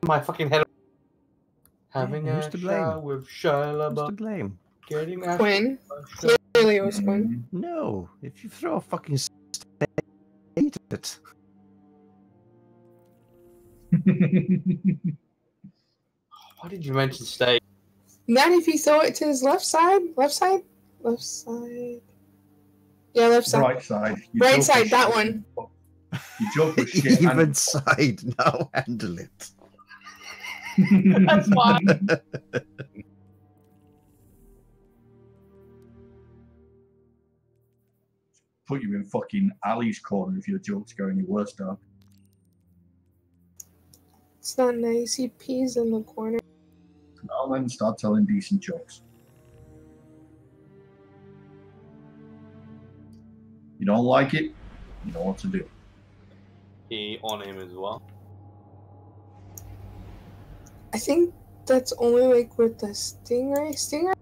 my fucking head. Having Who's a to blame? shower with Shia Who's to LaBeouf. blame? Getting Quinn. Clearly it was Quinn. No, if you throw a fucking steak, eat it. Why did you mention steak? Not if you throw it to his left side. Left side? Left side. Yeah, left side. Right side. Right side, that one. You joke with shit. Even side, now handle it. That's fine. Put you in fucking Ali's corner if your jokes go any worse, dog. It's not nice. He pees in the corner. Now then, start telling decent jokes. You don't like it, you know what to do. He on him as well. I think that's only like with the stingray. Stingray?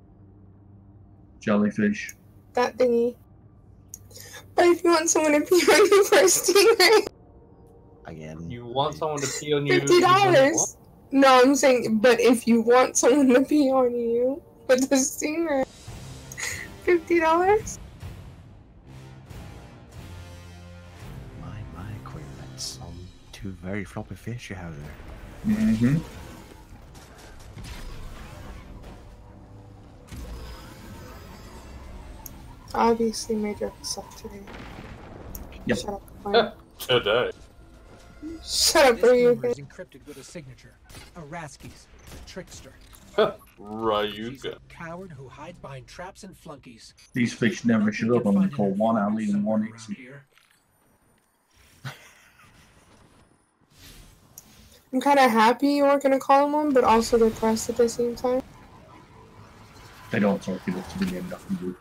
Jellyfish. That thingy. But if you want someone to pee on you for a stingray, Again. You want someone to pee on you? $50. No, I'm saying, but if you want someone to pee on you with the stingray, $50. My Quinn, that's some two very floppy fish you have there. Mm-hmm. Obviously, my jokes suck today. Yep. Shut up, Quinn. Today. Shut up, This are you number okay? is encrypted with a signature. A Raski's, a trickster. She's a coward who hides behind traps and flunkies. These fish never shut up. I'm going to call one Ali and one Itsy. I'm kind of happy you weren't going to call him one, but also depressed at the same time. They don't talk it up to the end after you.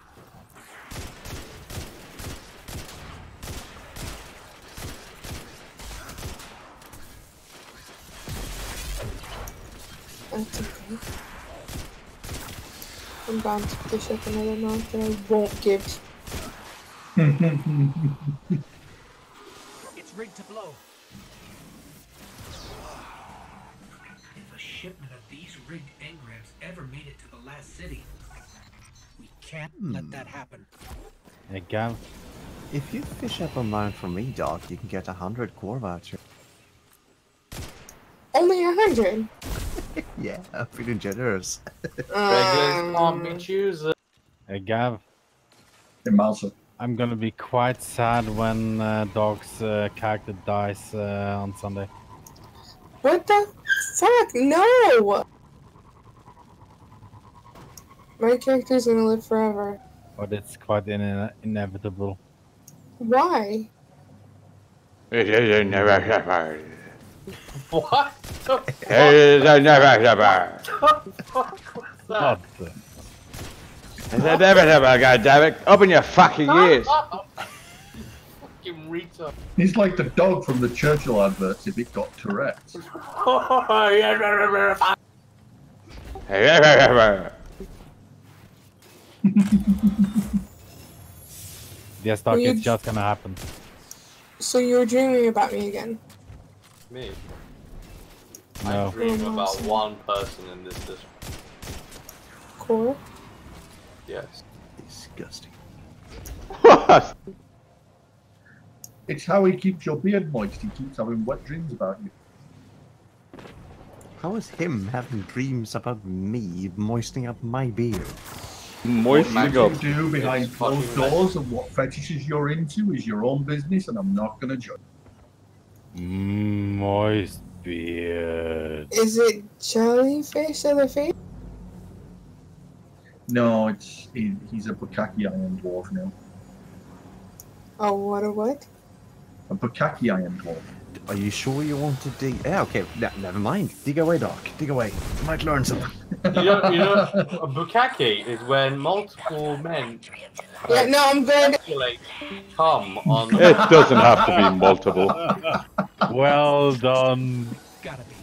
That's okay. I'm bound to fish up another mouth that I won't give. It's rigged to blow. If a shipment of these rigged engrams ever made it to the last city, we can't let that happen. Hey, Gav. If you fish up a mount from me, Doc, you can get 100 core voucher. Only 100. Yeah, I'm feeling generous. Beggars can't be choosers. Hey, Gav. Hey, Malsa. I'm gonna be quite sad when Dog's character dies on Sunday. What the fuck? No! My character's gonna live forever. But it's quite inevitable. Why? What? What God damn it. Open your fucking ears. Fucking retard. He's like the dog from the Churchill adverts if it got Tourette's. Yes, Doc, it's just gonna happen. So you were dreaming about me again? Me? No. I dream about one person in this district. Core? Yes. Disgusting. What? It's how he keeps your beard moist. He keeps having wet dreams about you. How is him having dreams about me moistening up my beard? Moistening What up. you do behind closed doors and what fetishes you're into is your own business, and I'm not going to judge. Moist beard. Is it jellyfish on the face? No, he's a Bukaki Iron Dwarf now. Oh, what a what? A Bukaki Iron Dwarf. Are you sure you want to dig? Yeah, okay, never mind. Dig away, Doc. Dig away. You might learn something. You know, a bukkake is when multiple men. Yeah, no, I'm good. Come on. It doesn't have to be multiple. Well done. Gotta be.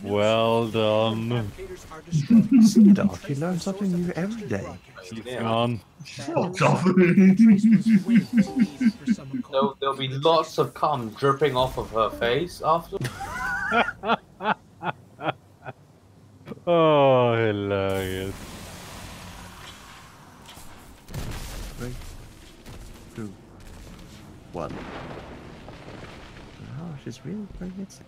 Well done. See, Doc, you learn something new every day. Come on. Fuck off. There'll be lots of cum dripping off of her face after. Oh, hilarious. 3, 2, 1. Oh, she's really bringing it.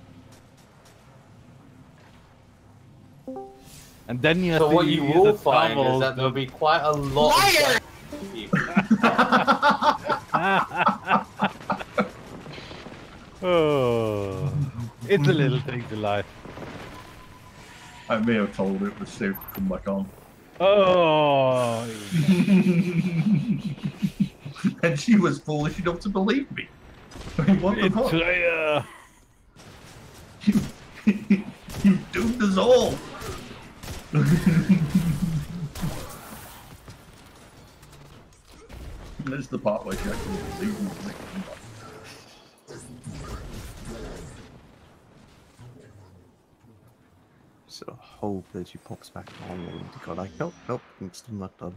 And then you have So to what you use will the find is towel that there'll be quite a lot Liar! of people. Oh, it's a little thing to life. I may have told it was safe to come back on. Oh, And she was foolish enough to believe me. I mean, what the fuck? betrayer. You doomed us all. This is the part where she actually believes me. So hope that she pops back on and to go like, nope, nope, I'm still not done.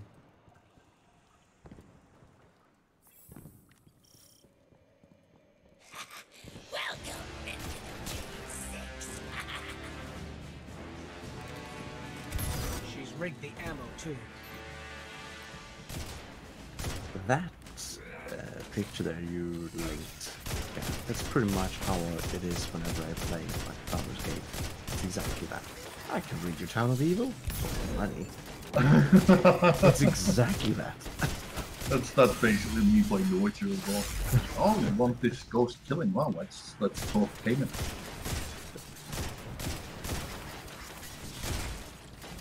She's rigged the ammo too. That picture there you linked, yeah, that's pretty much how it is whenever I play like Baldur's Gate. It's exactly that. I can read your Town of Evil for money. That's exactly that. That's basically me playing The Witcher as well. Oh, you want this ghost killing? Well, let's talk payment.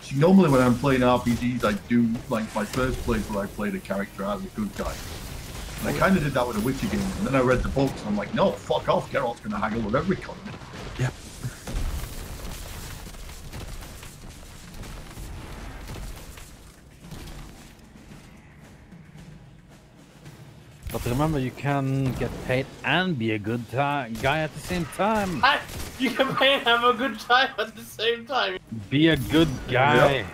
See, normally when I'm playing RPGs, I do like my first playthrough. I played a character as a good guy. And I kind of did that with the Witcher game, and then I read the books, and I'm like, no, fuck off. Geralt's gonna haggle with every con. Yep. But remember, you can get paid and be a good guy at the same time. You can pay and have a good time at the same time. Be a good guy.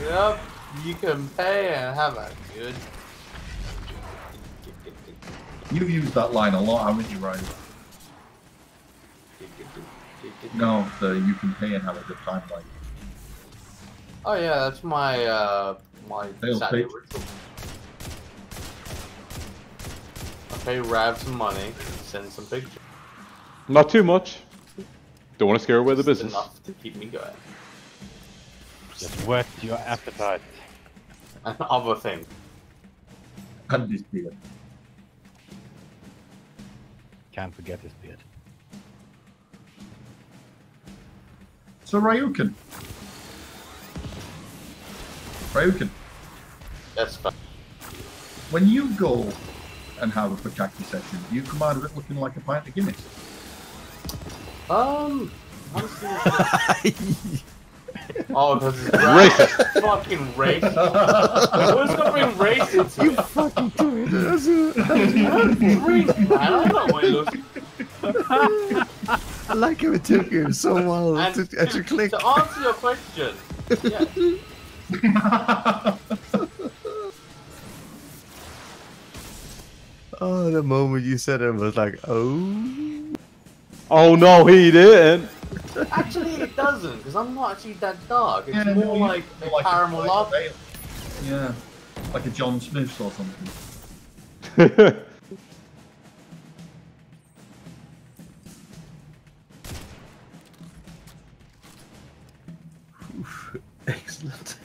Yep, you can pay and have a good. You've used that line a lot, haven't you, Ryan? No, you can pay and have a good time line. Oh yeah, that's my my Sales Saturday pitch. ritual. I pay Rav some money, send some pictures. Not too much. Don't want to scare away the Just business. enough to keep me going. Just whet your appetite. And other thing. And this beard. Can't forget his beard. So Ryukin. That's fine. When you go and have a Bukkake session, do you come out of it looking like a pint of Guinness? Honestly, oh, because it's Racist. fucking racist. Who's gonna bring race into You it? fucking do it. Man, I don't know what it looks. I like how it took you so well And to actually click. to answer your question, yeah. Oh, the moment you said it was like, oh. Oh no, he didn't. Actually, it doesn't, because I'm not actually that dark. It's Yeah, more no, like you're a like caramel latte. Yeah, like a John Smith or something. Excellent.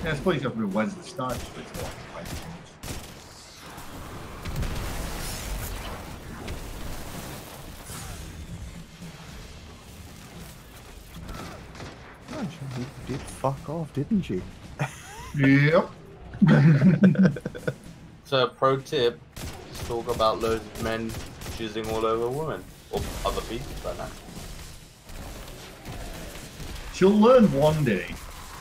Yeah, I suppose you have to be Wesley Snipes, but it's not like She did fuck off, didn't she? Yep. So, pro tip: just talk about loads of men jizzing all over women or other people, like that. She'll learn one day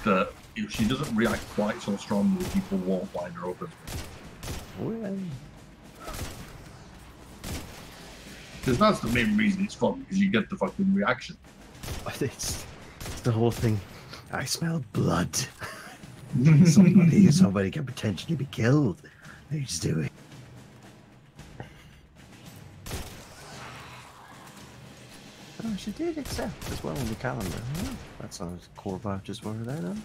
that if she doesn't react quite so strongly, people won't line her up as Well, because that's the main reason it's fun, because you get the fucking reaction. it's the whole thing. I smell blood. Somebody can potentially be killed. Let's do it. Oh, she did accept as well on the calendar. Oh, that's a core vouchers for her there then.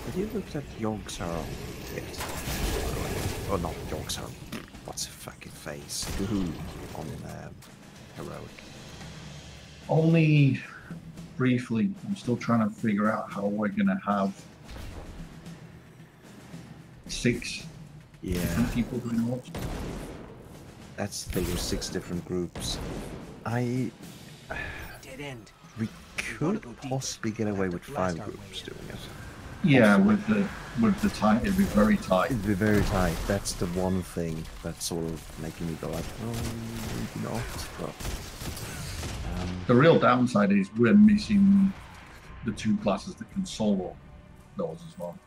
Have you looked at Yogsar yet? Oh, not Yogsar. What's his fucking face? Gahoo on Heroic. Only briefly. I'm still trying to figure out how we're gonna have 6 different people doing what. That's the thing, there's 6 different groups. Dead end. We could possibly get away with 5 groups doing it. Yeah, with the time, it'd be very tight. It'd be very tight. That's the one thing that's sort of making me go like, oh, maybe not. But the real downside is we're missing the 2 classes that can solo those as well.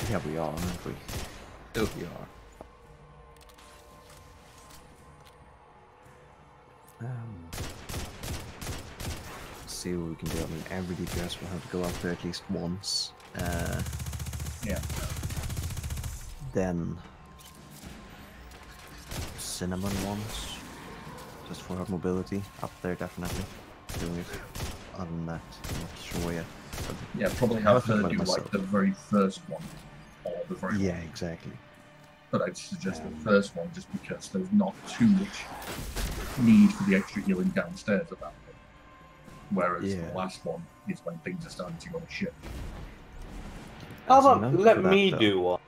yeah, we are, aren't we? Oh, we are. See what we can do. I mean, every DPS will have to go up there at least once. Yeah. Then Cinnamon once, just for her mobility. Up there, definitely doing it. Other than that, I'm not sure yet. But Yeah, probably have her do like the very first one, or the very yeah, exactly. But I'd suggest the first one just because there's not too much need for the extra healing downstairs at that point. Whereas the last one is when things are starting to go to shit. How about let me do one?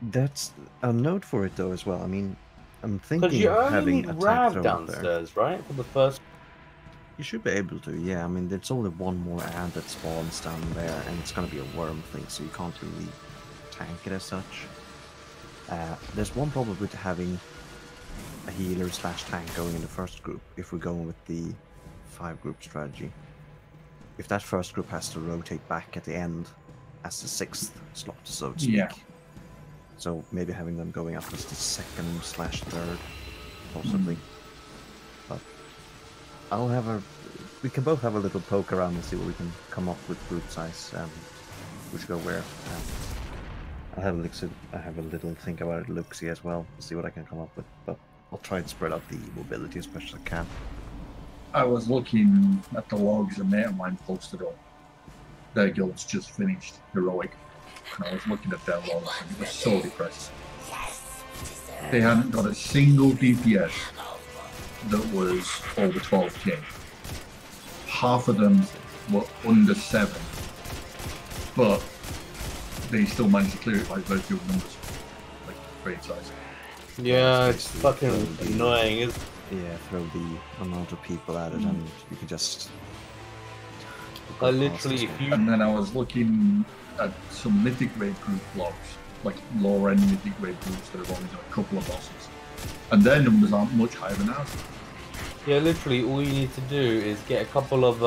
That's a note for it though as well. I mean, I'm thinking Because you of only having need a Rav tank downstairs, right? For the first. You should be able to, yeah. I mean, there's only one more ad that spawns down there, and it's gonna be a worm thing, so you can't really tank it as such. There's one problem with having a healer / tank going in the first group if we're going with the 5-group strategy. If that first group has to rotate back at the end as the 6th slot, so to speak. Yeah. So maybe having them going up as the 2nd / 3rd, possibly. But I'll have we can both have a little poke around and see what we can come up with group size, which go where. I have a little think about it, look-see as well, see what I can come up with. But I'll try and spread out the mobility as much as I can. I was looking at the logs, a mate of mine posted up. Their guild's just finished Heroic. And I was looking at their logs and it was so depressing. They hadn't got a single DPS that was over 12k. Half of them were under 7. But they still managed to clear it by virtue of numbers. Like, great size. Yeah, it's fucking annoying, isn't it? Yeah, throw the amount of people at it and you can just... Literally, if you... And then I was looking at some mythic raid group logs, like lower end mythic raid groups that have only done a couple of bosses. And their numbers aren't much higher than ours. Yeah, literally, all you need to do is get a couple of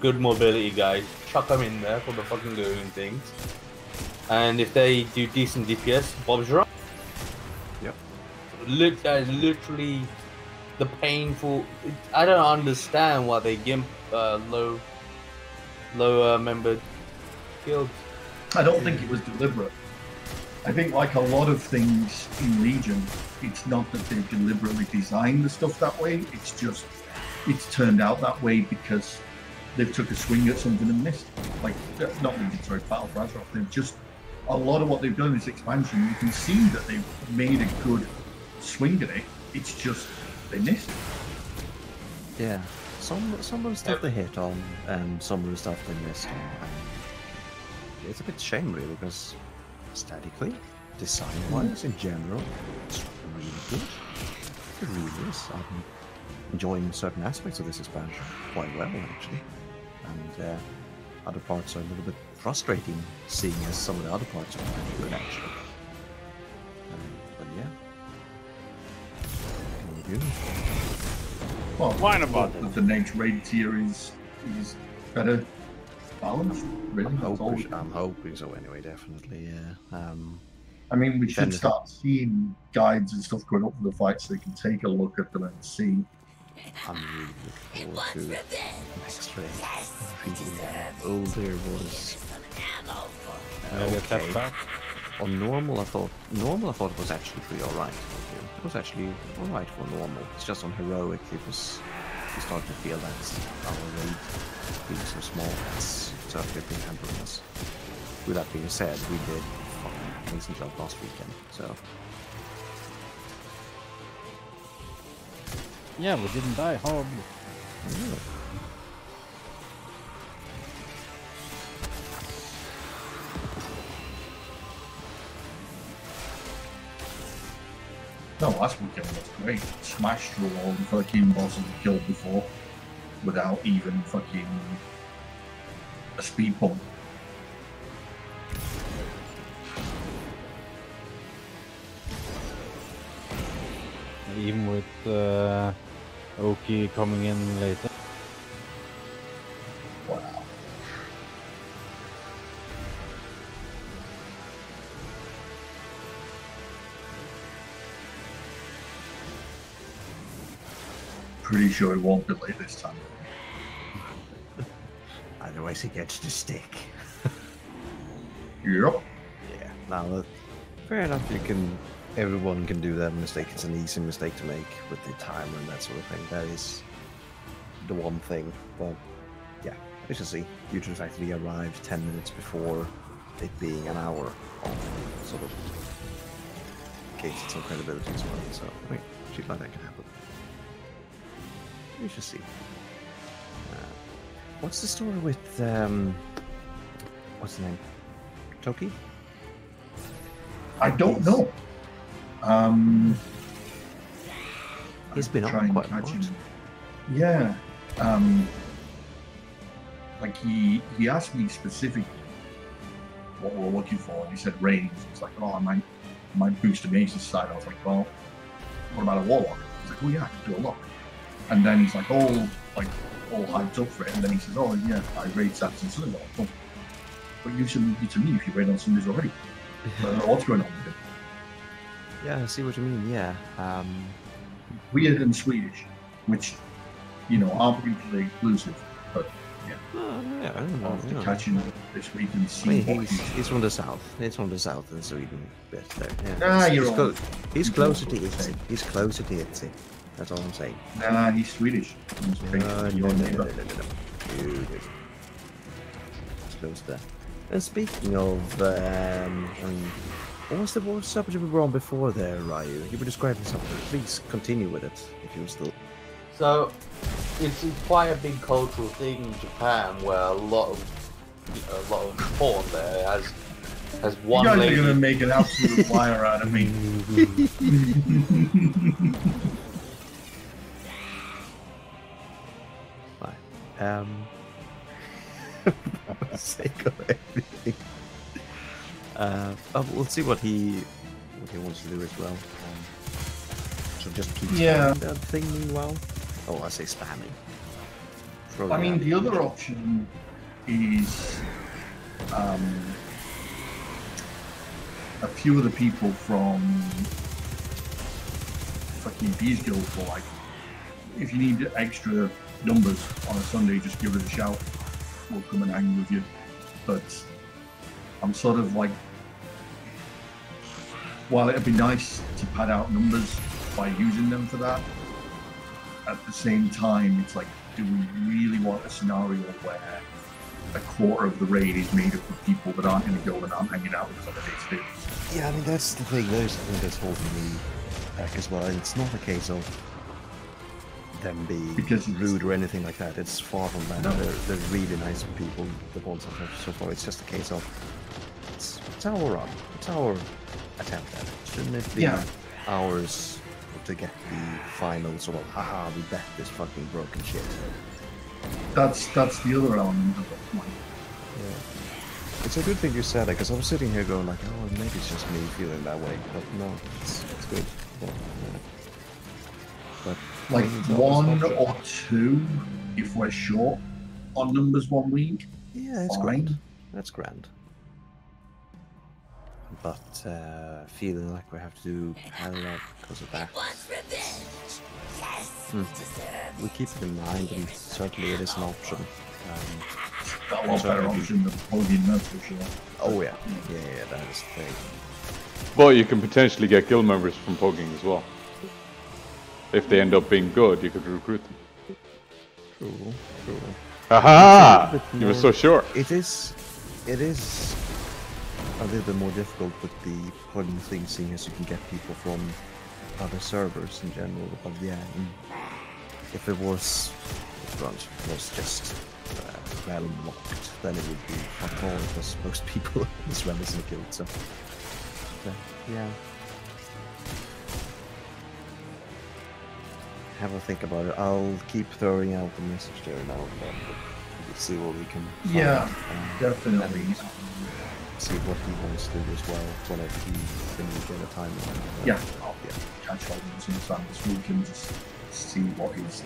good mobility guys, chuck them in there for the fucking goon things. And if they do decent DPS, Bob's right. That is literally the painful. I don't understand why they gimp low membered guilds. I don't think it was deliberate. I think, like a lot of things in Legion, it's not that they've deliberately designed the stuff that way. It's just it's turned out that way because they've took a swing at something and missed. Like not Legion, sorry, Battle for Azeroth. They've just a lot of what they've done in this expansion. You can see that they've made a good swing at it. It's just they missed. Yeah, some of the stuff they hit on, and some of the stuff they missed on. And it's a bit shame, really, because aesthetically, design-wise, in general, it's really good. It really is. I'm enjoying certain aspects of this expansion quite well, actually, and other parts are a little bit frustrating, seeing as some of the other parts are pretty good, actually. But yeah. Well, Whine about it. the next raid tier is better. balanced, really. I'm hoping so anyway, definitely, yeah. I mean, we should Then- start seeing guides and stuff going up for the fight so they can take a look at them and see. I'm really looking forward to next raid. Oh dear boys. Okay. On normal I thought it was actually pretty alright. It was actually alright for normal. It's just on heroic you start to feel that our raid being so small that's certainly been hampering us. With that being said, we did fucking amazing job last weekend, so Yeah, we didn't die horribly. yeah. No, last weekend was great. Smashed through all the fucking bosses we killed before without even fucking a speed bump. Even with Oki coming in later. Wow. Pretty sure it won't be late this time. Otherwise he gets the stick. Yep. Yeah. Now, fair enough. Everyone can do that mistake. It's an easy mistake to make with the timer and that sort of thing. That is the one thing. But yeah, I should see. Due to the fact that we arrived 10 minutes before it being an hour on sort of gains some credibility as well. So wait, shit like that can happen. We should see. What's the story with what's the name? Toki? I don't know. He's been try on and quite catch much. him. Yeah. Like he asked me specifically what we're looking for, and he said range. It's like, oh, I might boost the mage's side. I was like, well, what about a warlock? He's like, oh yeah, I can do a lock. And then he's like, all hyped up for it, and then he says, oh yeah, I raid Saps and Sundays. Oh, but you should leave it to me if you raid on Sundays already. I don't know what's going on with it. Yeah, I see what you mean. Yeah. Weird and Swedish, which, you know, aren't mutually exclusive, but yeah. Yeah, I don't I'll know. have to Yeah. catch him this week and I see mean, what he's from the south. He's from the south in Sweden, bit there. Yeah. Ah, you're he's, wrong. he's You're closer wrong. to Itzy. He's closer to Itzy. That's all I'm saying. Nah, he's Swedish. He's basically your neighbor. Dude, it's close there. And speaking of, what's the subject we were on before there, Ryu? You were describing something. Please continue with it if you're still. So, it's quite a big cultural thing in Japan where a lot of porn there has You one guys lady. are gonna make an absolute liar out of me. Fine. For the sake of everything. We'll see what he wants to do as well. So just keep spamming that thing meanwhile. Oh, I say spamming. I mean, the other option is a few of the people from fucking Bees Guild were like, if you need extra numbers on a Sunday, just give us a shout. We'll come and hang with you. But I'm sort of like, while it'd be nice to pad out numbers by using them for that, at the same time, it's like, do we really want a scenario where a quarter of the raid is made up of people that aren't in the guild and aren't hanging out with us on a day-to-day basis? Yeah, I mean that's the thing. There's something that's holding me back as well. And it's not a case of them being rude or anything like that. It's far from that. No. They're really nice people. The ones I've heard so far. It's just a case of it's our run. It's our attempt at it. Shouldn't it be ours to get the final sort of haha, we bet this fucking broken shit. That's the other element of it. Like, Yeah. It's a good thing you said that because I was sitting here going like, oh, maybe it's just me feeling that way, but no, it's good. Yeah. But like one or two, if we're short on numbers one week, Yeah, it's fine. grand. That's grand. But feeling like we have to do parallel because of that. We keep it in mind, and certainly it is an option. Got a lot better option than Hogan, that's for sure. Oh yeah, yeah, that is the thing. But you can potentially get guild members from pugging as well. If they end up being good, you could recruit them. True. Aha! You were so sure. It is a little bit more difficult with the pugging thing, seeing as you can get people from other servers in general. But yeah, if it was just realm locked, then it would be fuck all, because most people in this realm isn't guild. So yeah. Have a think about it. I'll keep throwing out the message there now and then. We'll see what we can find. Yeah, definitely. And see what he wants to do as well whenever he can get a timeline. Yeah, I'll catch up with him sometime this week and just see what his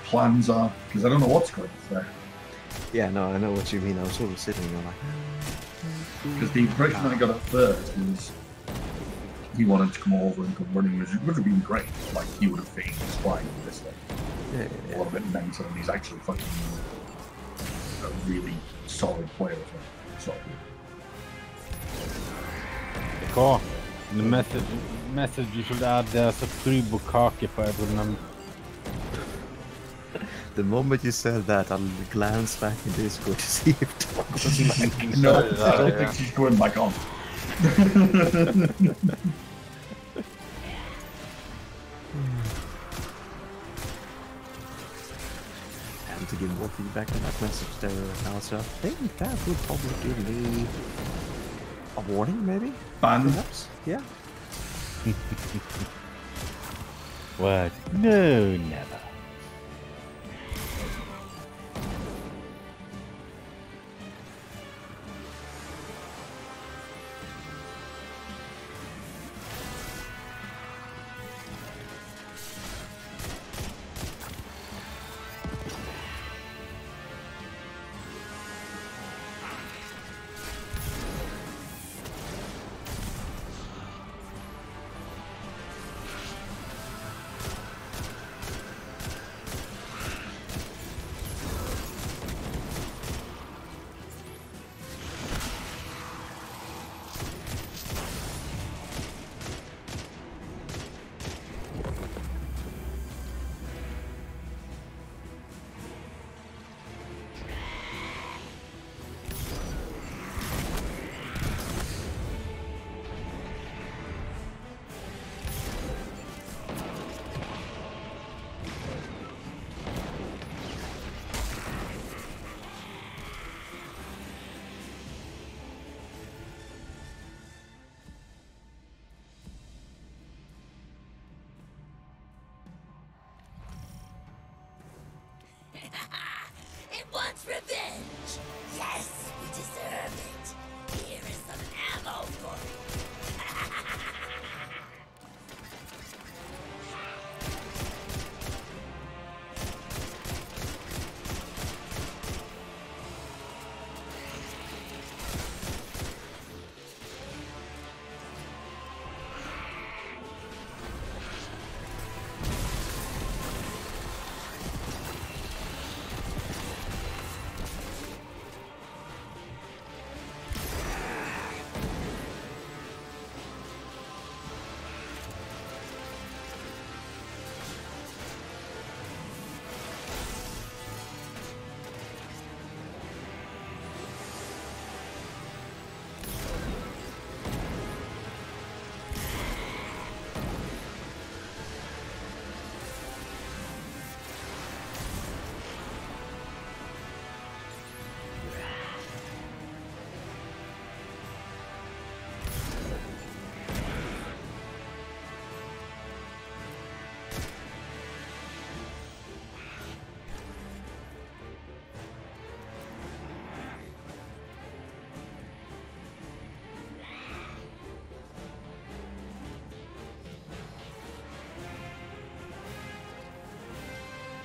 plans are, because I don't know what's going on there. Yeah, no, I know what you mean. I was sort of sitting there like... Because the impression I got at first was he wanted to come over and come running, which would have been great. Like, he would have been just flying with this thing. Yeah. A little bit mental, and he's actually fucking a really solid player as well. So, Cool. The message you should add there's a 3 bukkake if I remember. The moment you said that, I'll glance back in Discord to see if Dog was back. no, I don't think she's going back on. And to give more feedback on that message there, also, I think that would probably give me a warning, maybe? Ban? Perhaps? Yeah. What? No, never. It wants revenge. Yes, we deserve it. Here is some ammo for it.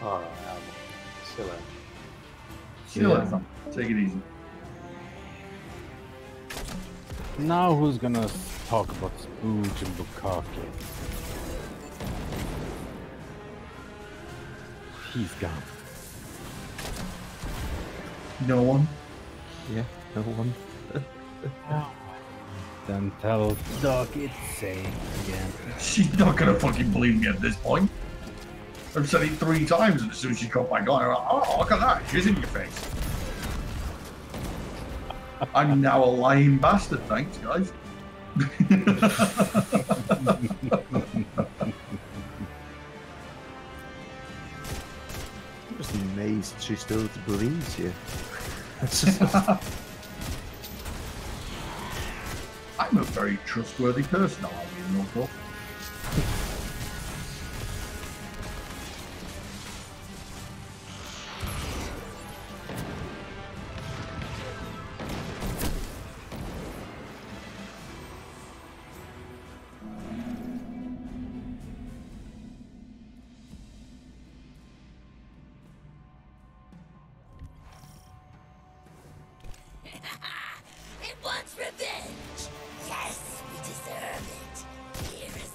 Alright, silly. See you later, fam. Take it easy. Now who's gonna talk about Spooge and Bukake? He's gone. No one. Yeah, no one. Then tell Doc it's safe again. She's not gonna fucking believe me at this point. I've said it 3 times, and as soon as she got back on, I'm like, oh, look at that, she's in your face. I'm now a lying bastard, thanks, guys. I'm just amazed she still believes you. That's just... I'm a very trustworthy person, I'll have you know. It wants revenge. Yes, we deserve it. Here is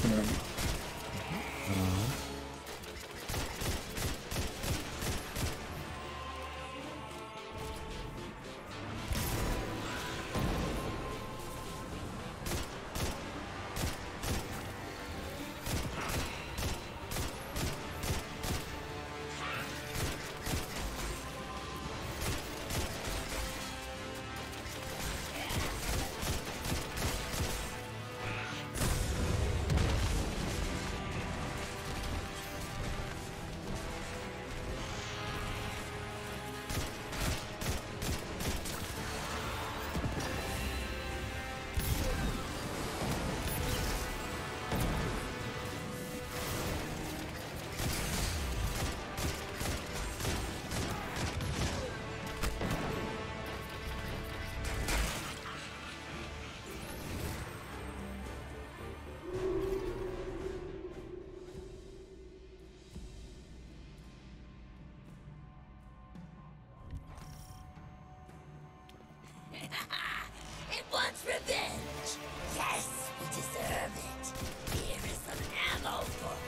definitely. It wants revenge. Yes, we deserve it. Here is some ammo for it.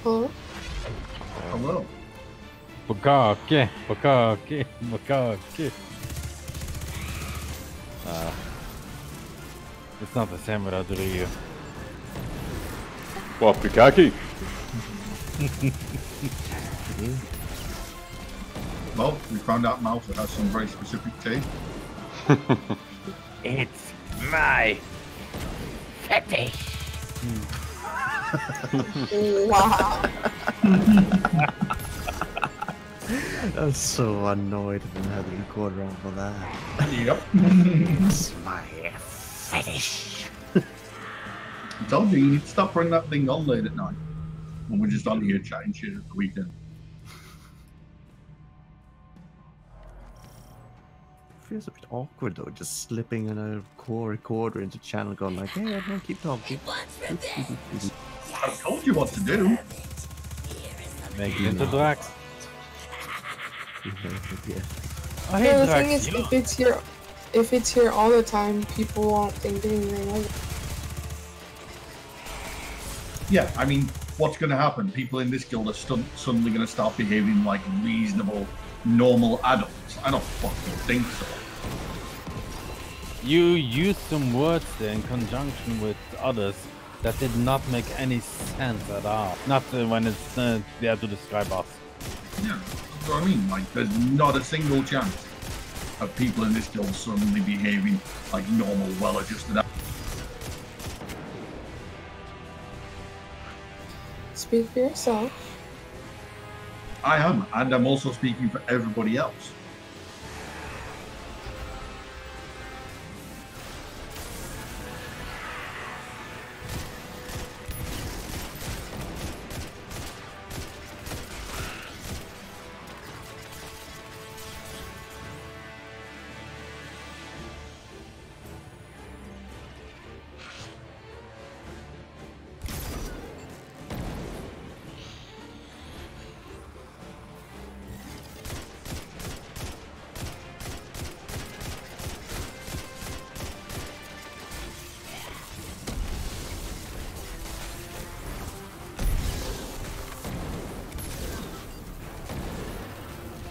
Hello? Hello. Bukake, bukake, bukake. It's not the same without Ryu. What, Bukaki? Well, we found out Malfa has some very specific taste. It's my fetish. Wow. I'm so annoyed when I had the record wrong for that. Yep. It's my fetish. I told you, you need to stop bringing that thing on late at night. When we're just on here chatting shit at the weekend. Feels a bit awkward though, just slipping in a core recorder into channel going like, hey everyone keep talking. I told you what to do. Make it into Drax. Yeah. Oh, Yeah, hey, the Drax. thing is, if it's here all the time, people won't think anything of it. Yeah, I mean, what's going to happen? People in this guild are suddenly going to start behaving like reasonable, normal adults. I don't fucking think so. You used some words there in conjunction with others that did not make any sense at all. Not when it's there to describe us. Yeah, that's what I mean. Like, there's not a single chance of people in this guild suddenly behaving like normal, well-adjusted adults. Speak for yourself. I am, and I'm also speaking for everybody else.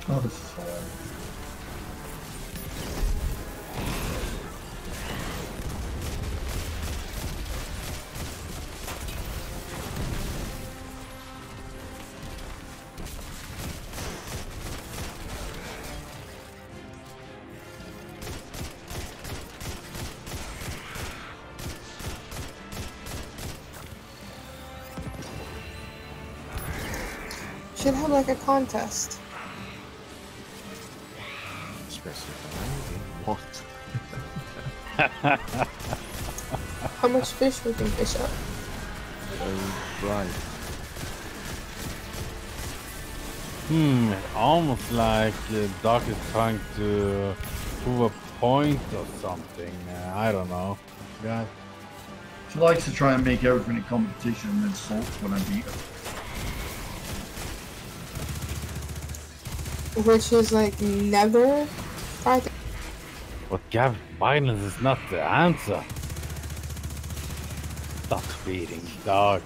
Oh, this is hilarious. Should have like a contest. What? How much fish we can fish up? Right. Almost like Doc is trying to prove a point or something. I don't know. Yeah. She likes to try and make everything a competition and then sulk when I beat her. Which is like never tried to. But Gav, violence is not the answer. Stop beating Doc.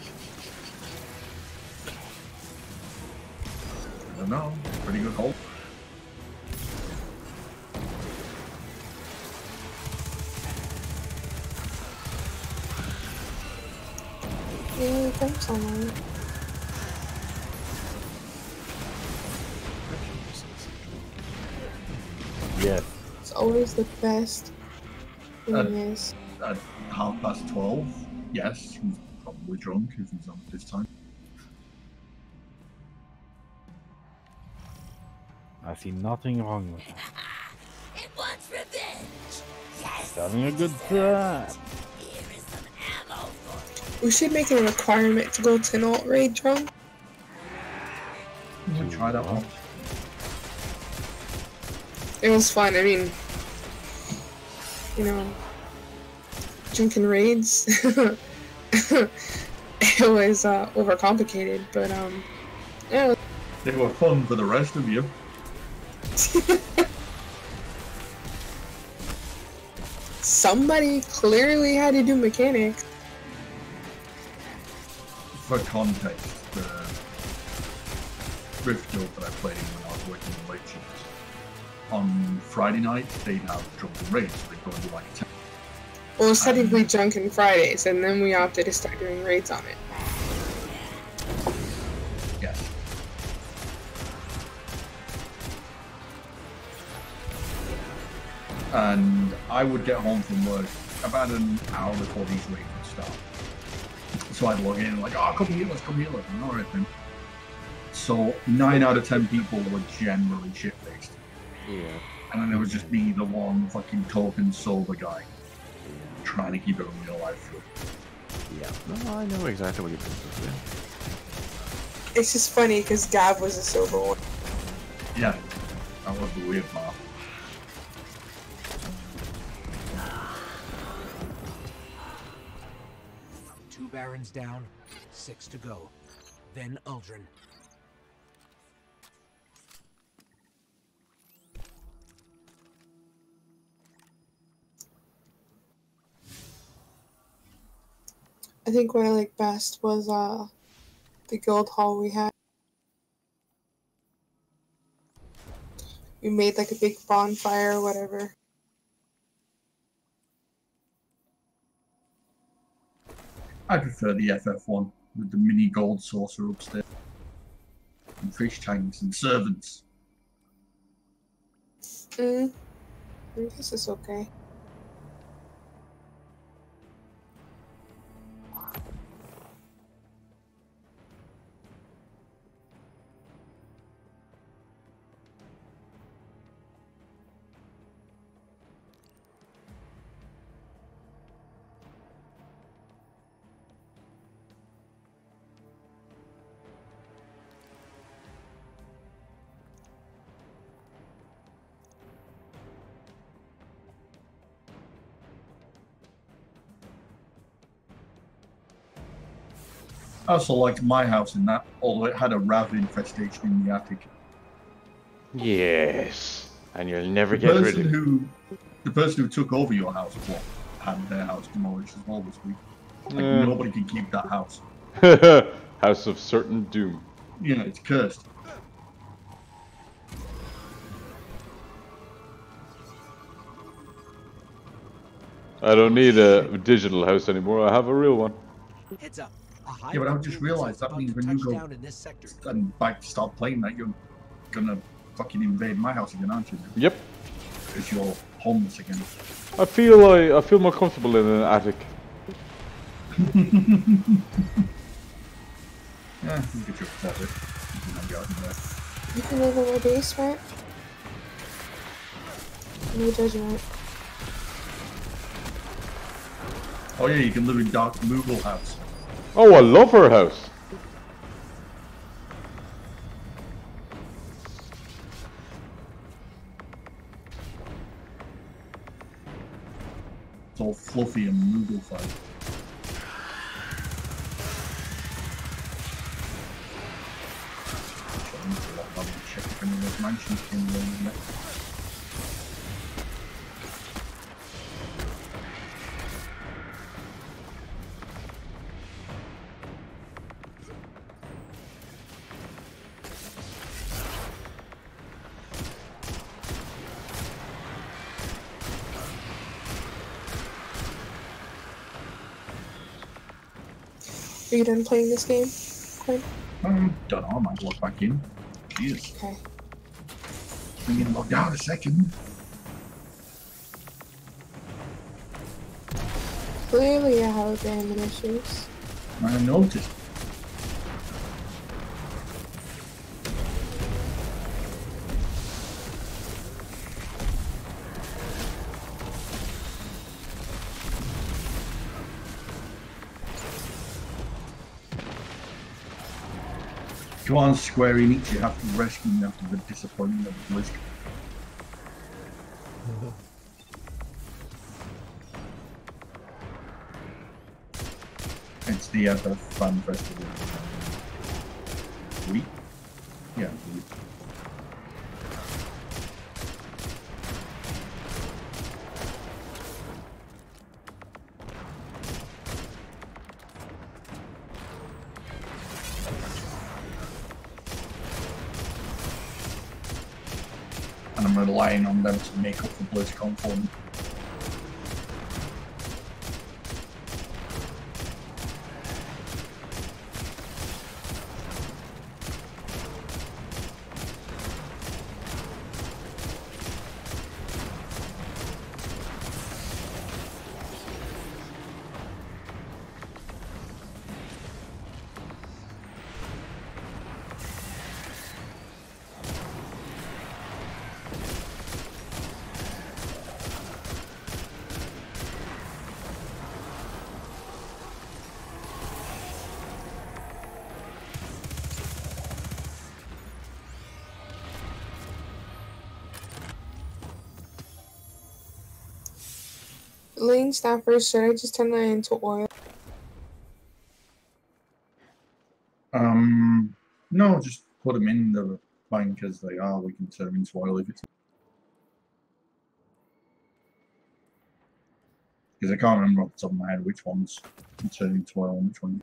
I don't know. Pretty good hold. Yeah, come someone. Yes. It's always the best. Anyways. At 12:30, yes, he's probably drunk if he's on this time. I see nothing wrong with that. It wants revenge. Yes. Having a good time. Here is some ammo for We should make it a requirement to go to an alt raid drunk. We'll try that one. It was fun. I mean, you know, drinking raids. It was overcomplicated, but yeah. They were fun for the rest of you. Somebody clearly had to do mechanics. For context, thrift store that I played in when I was working in late shifts. On Friday night, they'd have drunken raids, so they'd go and do like 10. Well, it's technically Drunken Fridays, and then we opted to start doing raids on it. Yes. And I would get home from work about an hour before these raids would start. So I'd log in and like, oh, come heal us, come heal us. And all right then. So 9 out of 10 people were generally shit-faced. Yeah. And then there was just me, the one fucking token sober guy, trying to keep it in real life. Yeah. No, I know exactly what you're doing. It's just funny because Gav was a sober one. Yeah, that was the weird part. Two barons down, 6 to go. Then Uldren. I think what I liked best was the guild hall we had. We made like a big bonfire or whatever. I prefer the FF1 with the mini gold saucer upstairs. And fish tanks and servants. I guess it's okay. I also liked my house in that, although it had a rav infestation in the attic. Yes, and you'll never get rid of it. The person who took over your house had their house demolished as well this week. Like, nobody can keep that house. House of certain doom. Yeah, it's cursed. I don't need a digital house anymore. I have a real one. Heads up. Yeah, but I just realized that means when you go and back to start playing that, you're gonna fucking invade my house again, aren't you? Yep. Because you're homeless again. I feel more comfortable in an attic. Yeah, you get your closet. You can live in my basement. No judgment. Oh yeah, you can live in Dark Moogle house. Oh, I love her house. It's all fluffy and Moogle-fied. Check if any of those mansions came along yet. Are you done playing this game, Quinn? Don't know, I might log back in. Jesus. Okay. I'm gonna log out a second. Clearly I have abandonment issues. I noticed. Come on, Square Enix, you have to rescue me after the disappointment of BlizzCon. It's the FF Fan Festival. Week? Yeah, week. I'm relying on them to make up for BlizzCon for me. Lane snappers, should I just turn that into oil? No, just put them in the bank as they are. We can turn them into oil if it's. Because I can't remember off the top of my head which ones can turn into oil and which ones.